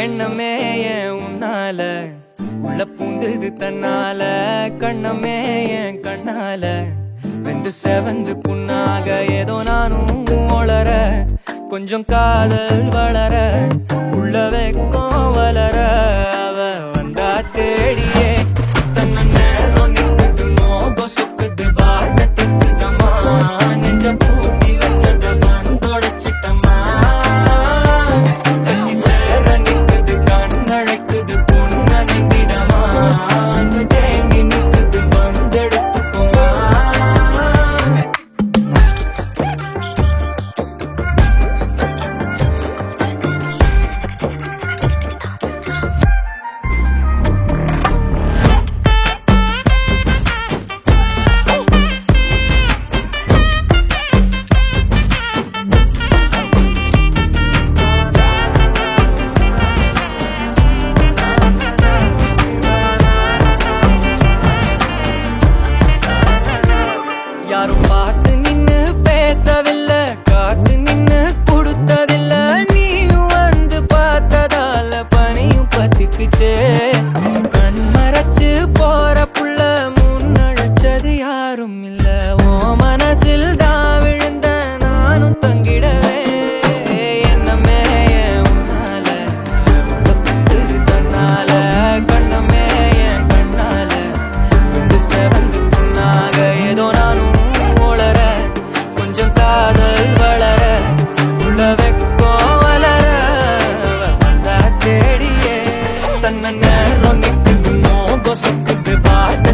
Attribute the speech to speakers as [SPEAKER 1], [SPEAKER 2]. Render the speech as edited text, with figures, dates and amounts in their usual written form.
[SPEAKER 1] எண்ணமே ஏன் உன்னால உள்ள பூந்தது தன்னால கண்ணமே என் கண்ணால வெந்து செவந்து புண்ணாக ஏதோ நானும் ஒளர கொஞ்சம் காதல் வளர உள்ள வெக்கம் வளர அவ வந்தா தேடியே தன்ன நேரம் நிக்குது நோகம் சுக்குது வார்த்தை திக்குதம்மா நெஞ்ச பூட்டி வச்சத வந்தொடைச்சிட்டம்மா கட்சி சேர நிக்குது கண்ணழைக்குது பொண்ண நெங்கிடமா அன்பு தேங்கி நிக்குது வந்தெடுத்துக்குமா யாரும் பார்த்து நின்னு பேசவில்லை காத்து நின்னு கொடுத்ததில்ல நீயும் வந்து பார்த்ததால பனியும் பத்திக்குச்சே கண் மறைச்சு போற புள்ள முன்னழைச்சது யாரும் இல்ல ஓ மனசில் தான் விழுந்த நானும் தங்கிடவே என்னமே உன்னால உள்ள புந்தது தன்னால கண்ணமே என் கண்ணால வந்து செவந்து புண்ணாக ஏதோ நானும் ஒளர கொஞ்சம் காதல் வளர உள்ள வெக்கோ வளர வந்தா தேடியே தன்ன நேரம் நிக்குது நோகம் சுக்குது வார்த்தை